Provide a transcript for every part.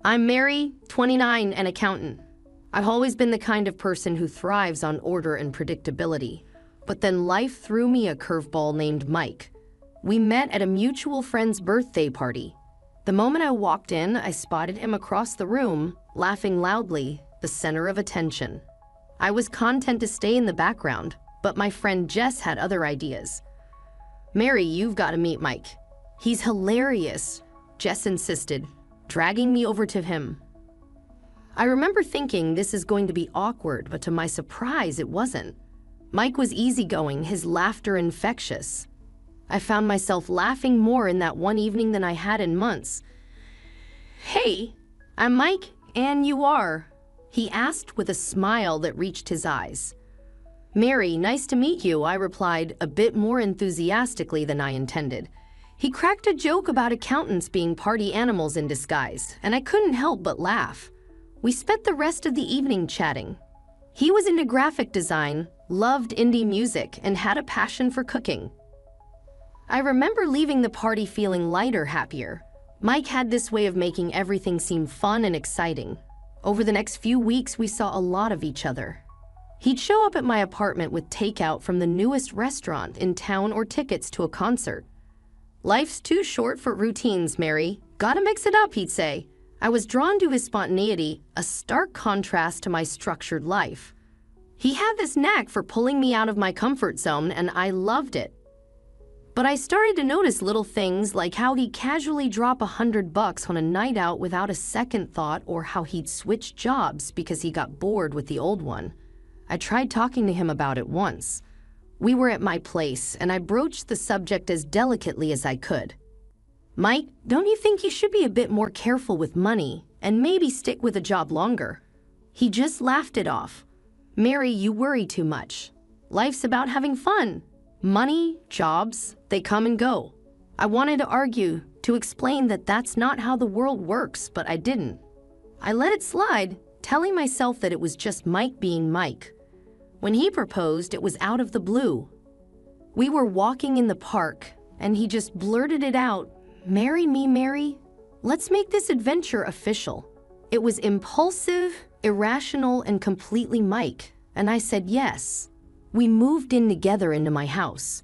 I'm Mary, 29, an accountant. I've always been the kind of person who thrives on order and predictability. But then life threw me a curveball named Mike. We met at a mutual friend's birthday party. The moment I walked in, I spotted him across the room, laughing loudly, the center of attention. I was content to stay in the background, but my friend Jess had other ideas. Mary, you've got to meet Mike. He's hilarious, Jess insisted, dragging me over to him. I remember thinking this is going to be awkward, but to my surprise, it wasn't. Mike was easygoing, his laughter infectious. I found myself laughing more in that one evening than I had in months. Hey, I'm Mike, and you are? He asked with a smile that reached his eyes. Mary, nice to meet you, I replied, a bit more enthusiastically than I intended. He cracked a joke about accountants being party animals in disguise, and I couldn't help but laugh. We spent the rest of the evening chatting. He was into graphic design, loved indie music, and had a passion for cooking. I remember leaving the party feeling lighter, happier. Mike had this way of making everything seem fun and exciting. Over the next few weeks, we saw a lot of each other. He'd show up at my apartment with takeout from the newest restaurant in town or tickets to a concert. Life's too short for routines, Mary. Gotta mix it up, he'd say. I was drawn to his spontaneity, a stark contrast to my structured life. He had this knack for pulling me out of my comfort zone, and I loved it. But I started to notice little things like how he'd casually drop $100 on a night out without a second thought, or how he'd switch jobs because he got bored with the old one. I tried talking to him about it once. We were at my place, and I broached the subject as delicately as I could. Mike, don't you think you should be a bit more careful with money and maybe stick with a job longer? He just laughed it off. Mary, you worry too much. Life's about having fun. Money, jobs, they come and go. I wanted to argue, to explain that that's not how the world works, but I didn't. I let it slide, telling myself that it was just Mike being Mike. When he proposed, it was out of the blue. We were walking in the park, and he just blurted it out, "Marry me, Mary? Let's make this adventure official." It was impulsive, irrational, and completely Mike, and I said yes. We moved in together into my house.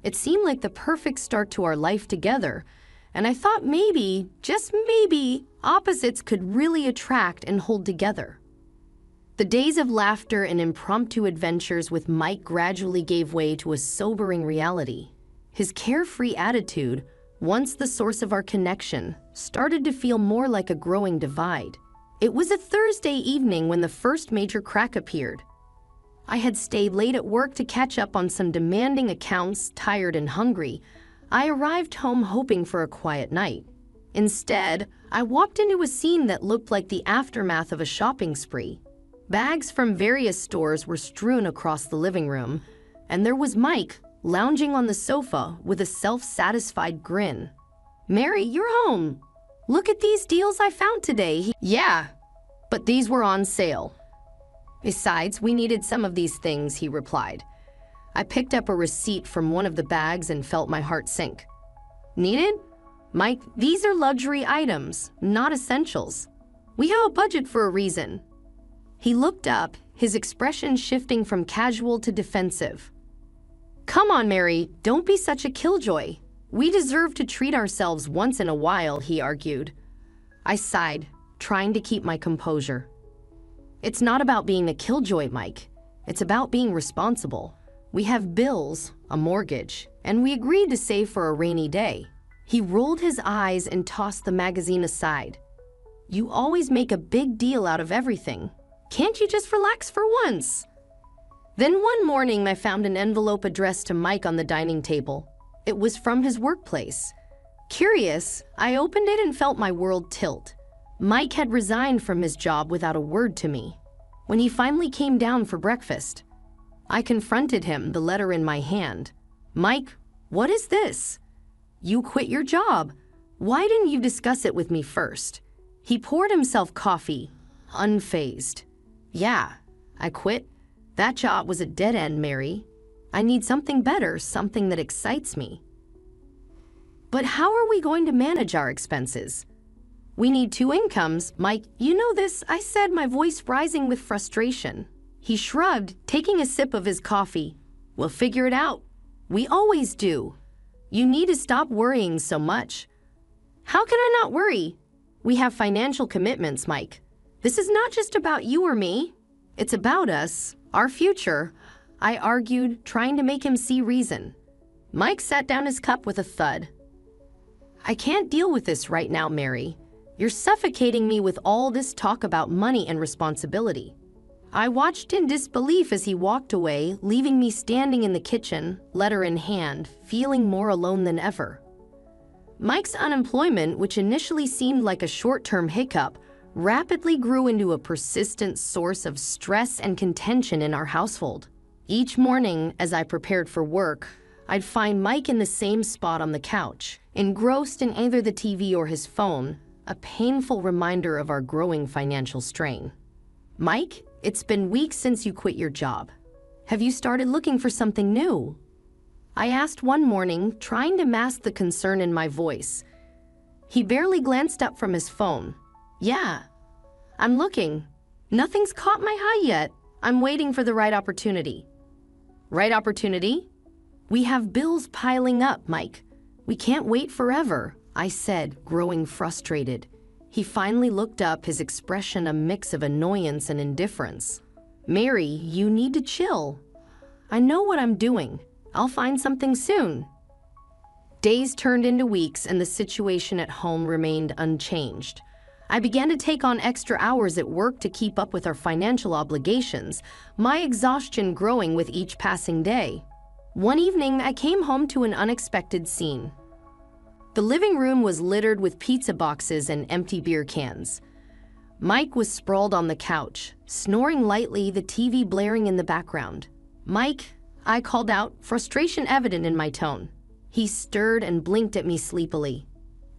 It seemed like the perfect start to our life together, and I thought maybe, just maybe, opposites could really attract and hold together. The days of laughter and impromptu adventures with Mike gradually gave way to a sobering reality. His carefree attitude, once the source of our connection, started to feel more like a growing divide. It was a Thursday evening when the first major crack appeared. I had stayed late at work to catch up on some demanding accounts, tired and hungry. I arrived home hoping for a quiet night. Instead, I walked into a scene that looked like the aftermath of a shopping spree. Bags from various stores were strewn across the living room, and there was Mike lounging on the sofa with a self-satisfied grin. "Mary, you're home. Look at these deals I found today." "Yeah, but these were on sale. Besides, we needed some of these things," he replied. I picked up a receipt from one of the bags and felt my heart sink. "Needed? Mike, these are luxury items, not essentials. We have a budget for a reason." He looked up, his expression shifting from casual to defensive. "Come on, Mary, don't be such a killjoy. We deserve to treat ourselves once in a while," he argued. I sighed, trying to keep my composure. "It's not about being a killjoy, Mike. It's about being responsible. We have bills, a mortgage, and we agreed to save for a rainy day." He rolled his eyes and tossed the magazine aside. "You always make a big deal out of everything. Can't you just relax for once?" Then one morning, I found an envelope addressed to Mike on the dining table. It was from his workplace. Curious, I opened it and felt my world tilt. Mike had resigned from his job without a word to me. When he finally came down for breakfast, I confronted him, the letter in my hand. "Mike, what is this? You quit your job. Why didn't you discuss it with me first?" He poured himself coffee, unfazed. "Yeah, I quit. That job was a dead end, Mary. I need something better, something that excites me." "But how are we going to manage our expenses?" We need two incomes, Mike. You know this, I said, my voice rising with frustration. He shrugged, taking a sip of his coffee. We'll figure it out. We always do. You need to stop worrying so much. How can I not worry? We have financial commitments, Mike. This is not just about you or me. It's about us, our future, I argued, trying to make him see reason. Mike sat down his cup with a thud. I can't deal with this right now, Mary. You're suffocating me with all this talk about money and responsibility. I watched in disbelief as he walked away, leaving me standing in the kitchen, letter in hand, feeling more alone than ever. Mike's unemployment, which initially seemed like a short-term hiccup, rapidly grew into a persistent source of stress and contention in our household. Each morning, as I prepared for work, I'd find Mike in the same spot on the couch, engrossed in either the TV or his phone, a painful reminder of our growing financial strain. Mike, it's been weeks since you quit your job. Have you started looking for something new? I asked one morning, trying to mask the concern in my voice. He barely glanced up from his phone. Yeah, I'm looking. Nothing's caught my eye yet. I'm waiting for the right opportunity. Right opportunity? We have bills piling up, Mike. We can't wait forever, I said, growing frustrated. He finally looked up, his expression a mix of annoyance and indifference. Mary, you need to chill. I know what I'm doing. I'll find something soon. Days turned into weeks and the situation at home remained unchanged. I began to take on extra hours at work to keep up with our financial obligations, my exhaustion growing with each passing day. One evening, I came home to an unexpected scene. The living room was littered with pizza boxes and empty beer cans. Mike was sprawled on the couch, snoring lightly, the TV blaring in the background. Mike, I called out, frustration evident in my tone. He stirred and blinked at me sleepily.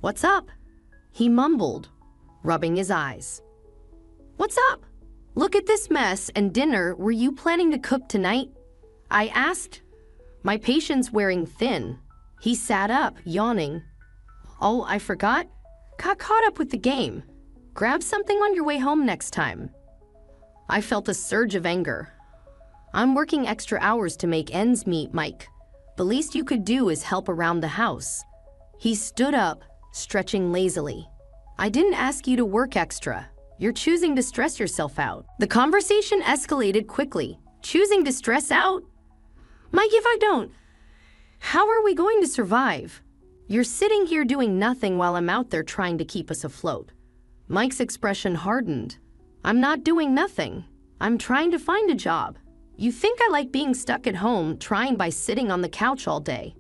What's up? He mumbled, rubbing his eyes. What's up? Look at this mess and dinner. Were you planning to cook tonight? I asked, my patience wearing thin. He sat up, yawning. Oh, I forgot. Got caught up with the game. Grab something on your way home next time. I felt a surge of anger. I'm working extra hours to make ends meet, Mike. The least you could do is help around the house. He stood up, stretching lazily. I didn't ask you to work extra. You're choosing to stress yourself out. The conversation escalated quickly. Choosing to stress out? Mike, if I don't, how are we going to survive? You're sitting here doing nothing while I'm out there trying to keep us afloat. Mike's expression hardened. I'm not doing nothing. I'm trying to find a job. You think I like being stuck at home, trying by sitting on the couch all day.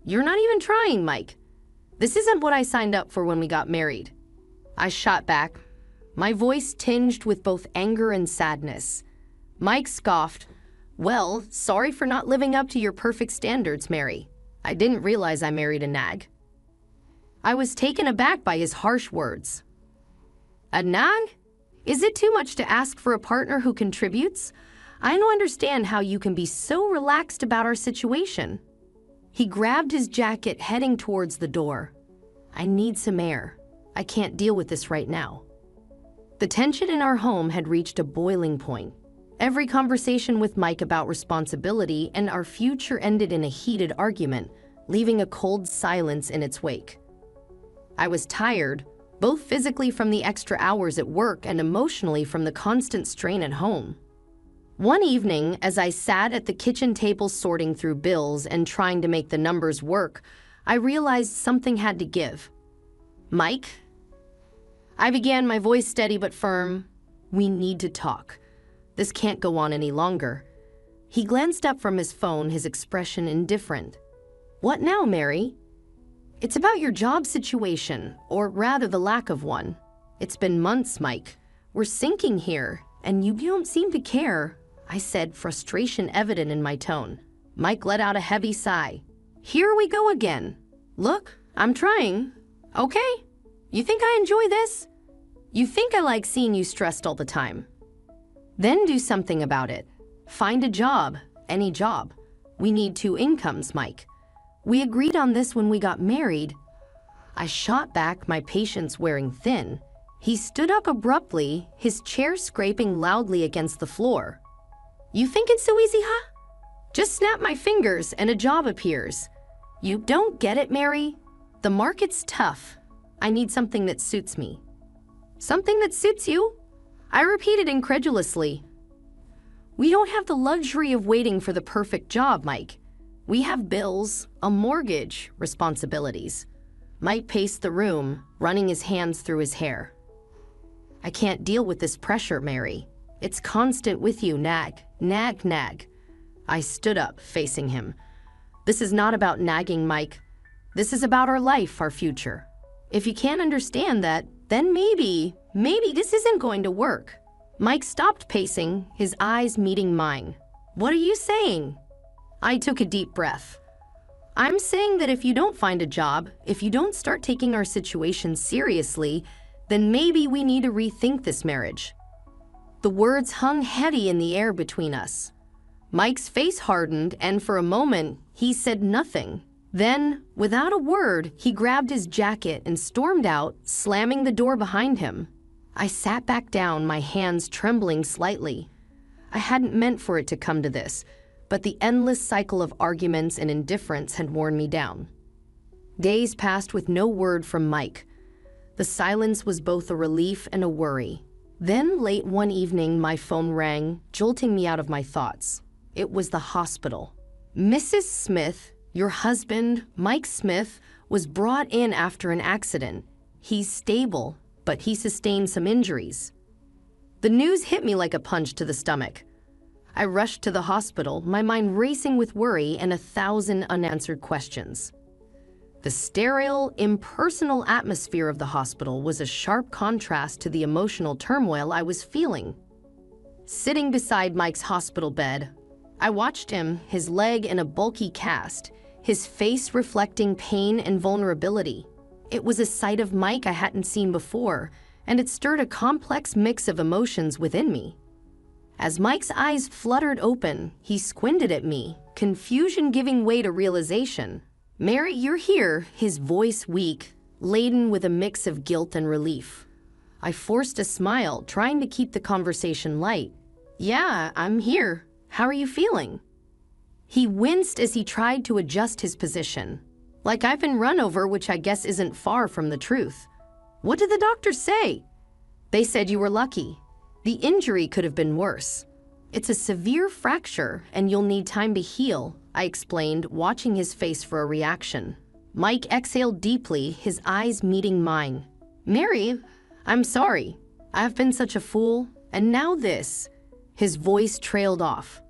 You're not even trying, Mike. This isn't what I signed up for when we got married. I shot back, my voice tinged with both anger and sadness. Mike scoffed. Well, sorry for not living up to your perfect standards, Mary. I didn't realize I married a nag. I was taken aback by his harsh words. A nag? Is it too much to ask for a partner who contributes? I don't understand how you can be so relaxed about our situation. He grabbed his jacket, heading towards the door. I need some air. I can't deal with this right now. The tension in our home had reached a boiling point. Every conversation with Mike about responsibility and our future ended in a heated argument, leaving a cold silence in its wake. I was tired, both physically from the extra hours at work and emotionally from the constant strain at home. One evening, as I sat at the kitchen table sorting through bills and trying to make the numbers work, I realized something had to give. Mike? I began, my voice steady but firm. We need to talk. This can't go on any longer. He glanced up from his phone, his expression indifferent. What now, Mary? It's about your job situation, or rather the lack of one. It's been months, Mike. We're sinking here, and you don't seem to care, I said, frustration evident in my tone. Mike let out a heavy sigh. Here we go again. Look, I'm trying. Okay? You think I enjoy this? You think I like seeing you stressed all the time? Then do something about it. Find a job, any job. We need 2 incomes, Mike. We agreed on this when we got married. I shot back, my patience wearing thin. He stood up abruptly, his chair scraping loudly against the floor. "You think it's so easy, huh? Just snap my fingers and a job appears. You don't get it, Mary? The market's tough. I need something that suits me." "Something that suits you?" I repeated incredulously. "We don't have the luxury of waiting for the perfect job, Mike. We have bills, a mortgage, responsibilities." Mike paced the room, running his hands through his hair. "I can't deal with this pressure, Mary. It's constant with you, nag, nag, nag." I stood up, facing him. "This is not about nagging, Mike. This is about our life, our future. If you can't understand that, then maybe this isn't going to work." Mike stopped pacing, his eyes meeting mine. "What are you saying?" I took a deep breath. "I'm saying that if you don't find a job, if you don't start taking our situation seriously, then maybe we need to rethink this marriage." The words hung heavy in the air between us. Mike's face hardened, and for a moment, he said nothing. Then, without a word, he grabbed his jacket and stormed out, slamming the door behind him. I sat back down, my hands trembling slightly. I hadn't meant for it to come to this, but the endless cycle of arguments and indifference had worn me down. Days passed with no word from Mike. The silence was both a relief and a worry. Then, late one evening, my phone rang, jolting me out of my thoughts. It was the hospital. "Mrs. Smith, your husband, Mike Smith, was brought in after an accident. He's stable, but he sustained some injuries." The news hit me like a punch to the stomach. I rushed to the hospital, my mind racing with worry and 1,000 unanswered questions. The sterile, impersonal atmosphere of the hospital was a sharp contrast to the emotional turmoil I was feeling. Sitting beside Mike's hospital bed, I watched him, his leg in a bulky cast, his face reflecting pain and vulnerability. It was a side of Mike I hadn't seen before, and it stirred a complex mix of emotions within me. As Mike's eyes fluttered open, he squinted at me, confusion giving way to realization. "Mary, you're here," his voice weak, laden with a mix of guilt and relief. I forced a smile, trying to keep the conversation light. "Yeah, I'm here. How are you feeling?" He winced as he tried to adjust his position. "Like I've been run over, which I guess isn't far from the truth." "What did the doctors say?" "They said you were lucky. The injury could have been worse. It's a severe fracture, and you'll need time to heal," I explained, watching his face for a reaction. Mike exhaled deeply, his eyes meeting mine. "Mary, I'm sorry. I've been such a fool, and now this." His voice trailed off.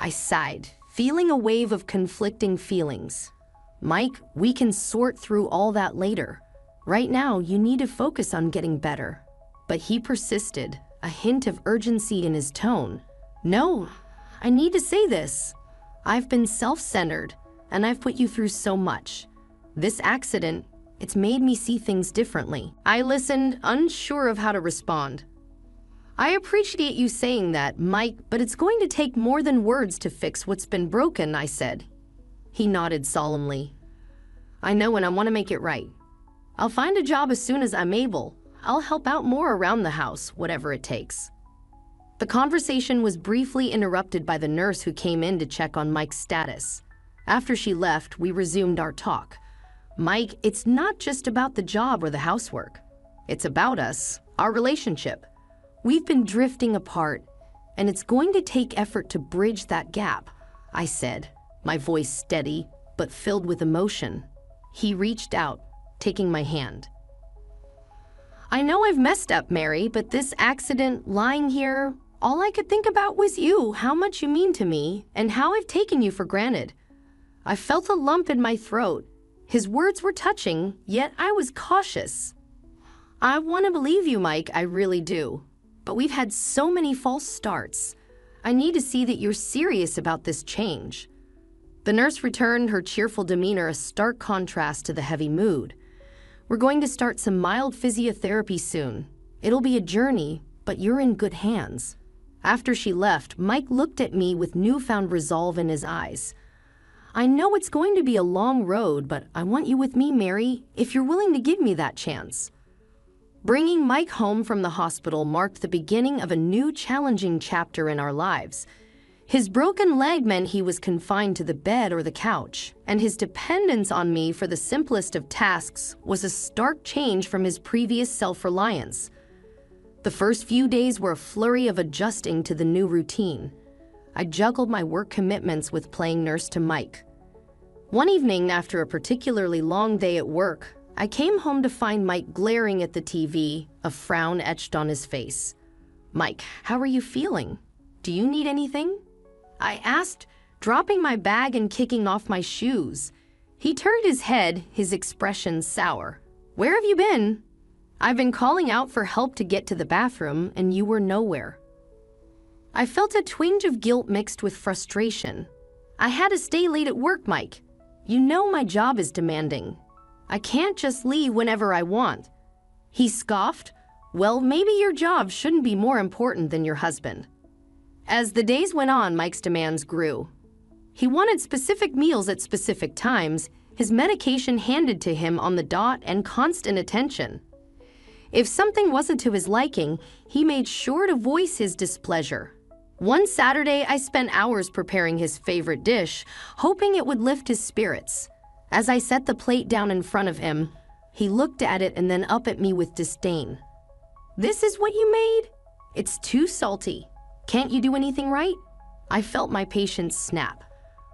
I sighed, feeling a wave of conflicting feelings. "Mike, we can sort through all that later. Right now, you need to focus on getting better." But he persisted, a hint of urgency in his tone. "No, I need to say this. I've been self-centered, and I've put you through so much. This accident, it's made me see things differently." I listened, unsure of how to respond. "I appreciate you saying that, Mike, but it's going to take more than words to fix what's been broken," I said. He nodded solemnly. "I know, and I want to make it right. I'll find a job as soon as I'm able. I'll help out more around the house, whatever it takes." The conversation was briefly interrupted by the nurse who came in to check on Mike's status. After she left, we resumed our talk. "Mike, it's not just about the job or the housework. It's about us, our relationship. We've been drifting apart, and it's going to take effort to bridge that gap," I said, my voice steady but filled with emotion. He reached out, taking my hand. "I know I've messed up, Mary, but this accident, lying here, all I could think about was you, how much you mean to me, and how I've taken you for granted." I felt a lump in my throat. His words were touching, yet I was cautious. "I want to believe you, Mike, I really do. But we've had so many false starts. I need to see that you're serious about this change." The nurse returned, her cheerful demeanor a stark contrast to the heavy mood. "We're going to start some mild physiotherapy soon. It'll be a journey, but you're in good hands." After she left, Mike looked at me with newfound resolve in his eyes. "I know it's going to be a long road, but I want you with me, Mary, if you're willing to give me that chance." Bringing Mike home from the hospital marked the beginning of a new challenging chapter in our lives. His broken leg meant he was confined to the bed or the couch, and his dependence on me for the simplest of tasks was a stark change from his previous self-reliance. The first few days were a flurry of adjusting to the new routine. I juggled my work commitments with playing nurse to Mike. One evening, after a particularly long day at work, I came home to find Mike glaring at the TV, a frown etched on his face. "Mike, how are you feeling? Do you need anything?" I asked, dropping my bag and kicking off my shoes. He turned his head, his expression sour. "Where have you been?" "I've been calling out for help to get to the bathroom, and you were nowhere." I felt a twinge of guilt mixed with frustration. "I had to stay late at work, Mike. You know my job is demanding. I can't just leave whenever I want." He scoffed. "Well, maybe your job shouldn't be more important than your husband." As the days went on, Mike's demands grew. He wanted specific meals at specific times, his medication handed to him on the dot, and constant attention. If something wasn't to his liking, he made sure to voice his displeasure. One Saturday, I spent hours preparing his favorite dish, hoping it would lift his spirits. As I set the plate down in front of him, he looked at it and then up at me with disdain. "This is what you made? It's too salty. Can't you do anything right?" I felt my patience snap.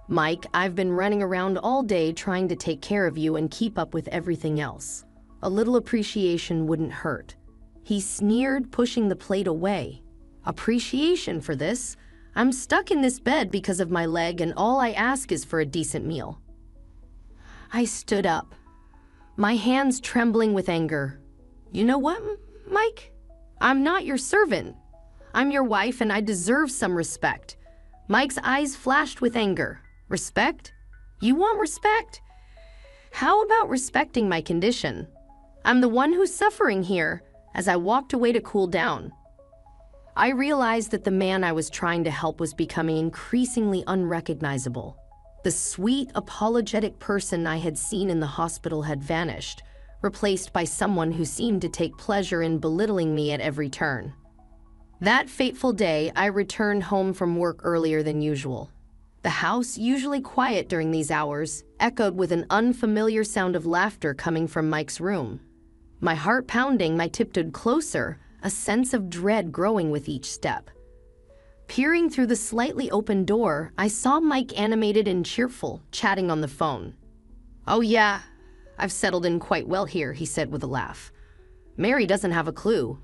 "Mike, I've been running around all day trying to take care of you and keep up with everything else. A little appreciation wouldn't hurt." He sneered, pushing the plate away. "Appreciation for this? I'm stuck in this bed because of my leg, and all I ask is for a decent meal." I stood up, my hands trembling with anger. "You know what, Mike? I'm not your servant. I'm your wife, and I deserve some respect." Mike's eyes flashed with anger. "Respect? You want respect? How about respecting my condition? I'm the one who's suffering here." As I walked away to cool down, I realized that the man I was trying to help was becoming increasingly unrecognizable. The sweet, apologetic person I had seen in the hospital had vanished, replaced by someone who seemed to take pleasure in belittling me at every turn. That fateful day, I returned home from work earlier than usual. The house, usually quiet during these hours, echoed with an unfamiliar sound of laughter coming from Mike's room. My heart pounding, I tiptoed closer, a sense of dread growing with each step. Peering through the slightly open door, I saw Mike animated and cheerful, chatting on the phone. "Oh yeah, I've settled in quite well here," he said with a laugh. "Mary doesn't have a clue."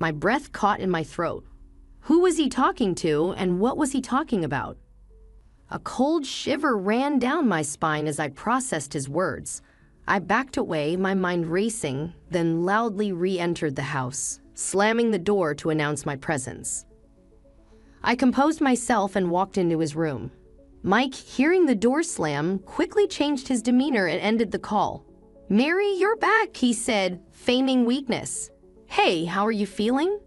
My breath caught in my throat. Who was he talking to, and what was he talking about? A cold shiver ran down my spine as I processed his words. I backed away, my mind racing, then loudly re-entered the house, slamming the door to announce my presence. I composed myself and walked into his room. Mike, hearing the door slam, quickly changed his demeanor and ended the call. "Mary, you're back," he said, feigning weakness. "Hey, how are you feeling?"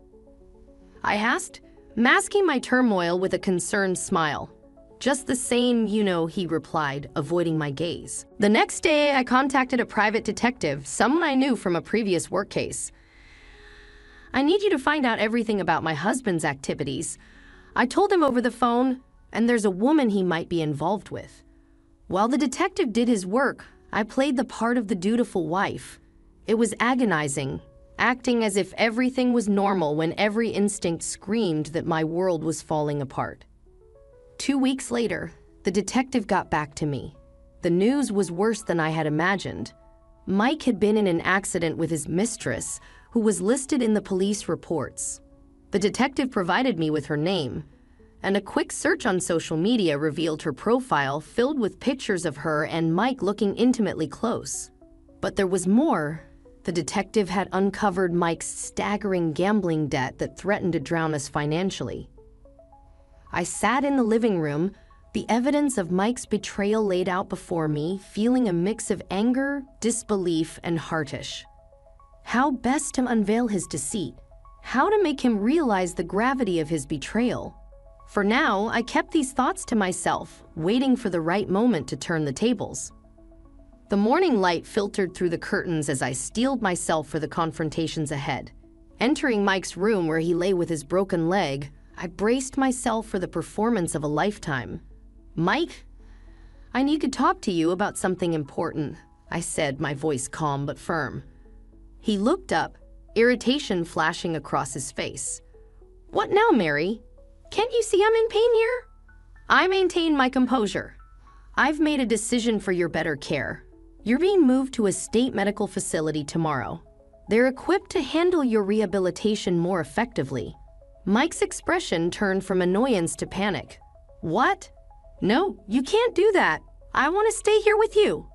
I asked, masking my turmoil with a concerned smile. "Just the same, you know," he replied, avoiding my gaze. The next day, I contacted a private detective, someone I knew from a previous work case. "I need you to find out everything about my husband's activities." I told him over the phone, and there's a woman he might be involved with. While the detective did his work, I played the part of the dutiful wife. It was agonizing, acting as if everything was normal when every instinct screamed that my world was falling apart. 2 weeks later, the detective got back to me. The news was worse than I had imagined. Mike had been in an accident with his mistress, who was listed in the police reports. The detective provided me with her name, and a quick search on social media revealed her profile filled with pictures of her and Mike looking intimately close. But there was more. The detective had uncovered Mike's staggering gambling debt that threatened to drown us financially. I sat in the living room, the evidence of Mike's betrayal laid out before me, feeling a mix of anger, disbelief, and heartish. How best to unveil his deceit? How to make him realize the gravity of his betrayal? For now, I kept these thoughts to myself, waiting for the right moment to turn the tables. The morning light filtered through the curtains as I steeled myself for the confrontations ahead. Entering Mike's room where he lay with his broken leg, I braced myself for the performance of a lifetime. "Mike, I need to talk to you about something important," I said, my voice calm but firm. He looked up, irritation flashing across his face. "What now, Mary? Can't you see I'm in pain here?" I maintained my composure. "I've made a decision for your better care. You're being moved to a state medical facility tomorrow. They're equipped to handle your rehabilitation more effectively." Mike's expression turned from annoyance to panic. "What? No, you can't do that. I want to stay here with you."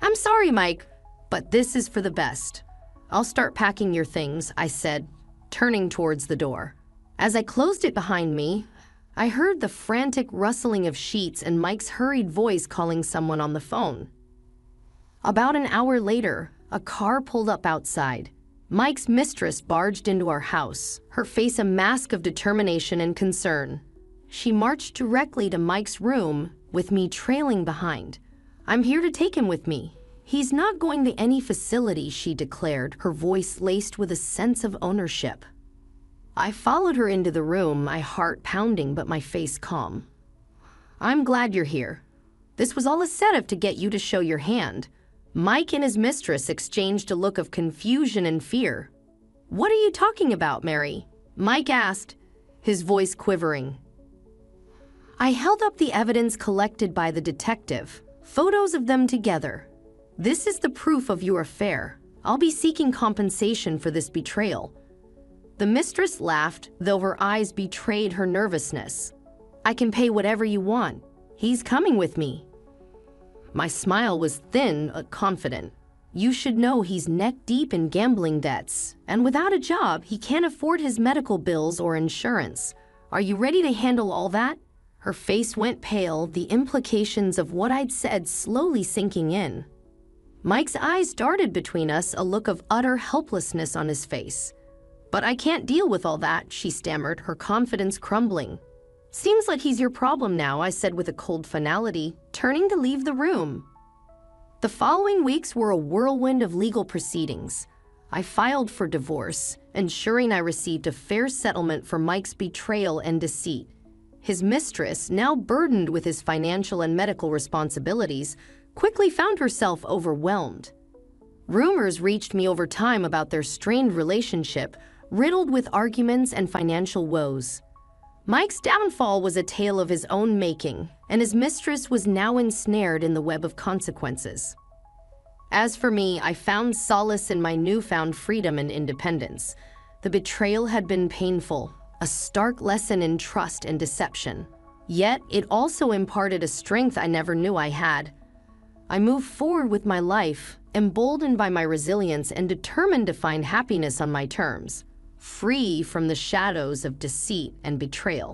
"I'm sorry, Mike, but this is for the best. I'll start packing your things," I said, turning towards the door. As I closed it behind me, I heard the frantic rustling of sheets and Mike's hurried voice calling someone on the phone. About an hour later, a car pulled up outside. Mike's mistress barged into our house, her face a mask of determination and concern. She marched directly to Mike's room, with me trailing behind. "I'm here to take him with me. He's not going to any facility," she declared, her voice laced with a sense of ownership. I followed her into the room, my heart pounding but my face calm. "I'm glad you're here. This was all a setup to get you to show your hand." Mike and his mistress exchanged a look of confusion and fear. "What are you talking about, Mary?" Mike asked, his voice quivering. I held up the evidence collected by the detective, photos of them together. "This is the proof of your affair. I'll be seeking compensation for this betrayal." The mistress laughed, though her eyes betrayed her nervousness. "I can pay whatever you want. He's coming with me." My smile was thin but confident. "You should know he's neck-deep in gambling debts, and without a job, he can't afford his medical bills or insurance. Are you ready to handle all that?" Her face went pale, the implications of what I'd said slowly sinking in. Mike's eyes darted between us, a look of utter helplessness on his face. "But I can't deal with all that," she stammered, her confidence crumbling. "Seems like he's your problem now," I said with a cold finality, turning to leave the room. The following weeks were a whirlwind of legal proceedings. I filed for divorce, ensuring I received a fair settlement for Mike's betrayal and deceit. His mistress, now burdened with his financial and medical responsibilities, quickly found herself overwhelmed. Rumors reached me over time about their strained relationship, riddled with arguments and financial woes. Mike's downfall was a tale of his own making, and his mistress was now ensnared in the web of consequences. As for me, I found solace in my newfound freedom and independence. The betrayal had been painful, a stark lesson in trust and deception. Yet, it also imparted a strength I never knew I had. I moved forward with my life, emboldened by my resilience and determined to find happiness on my terms, free from the shadows of deceit and betrayal.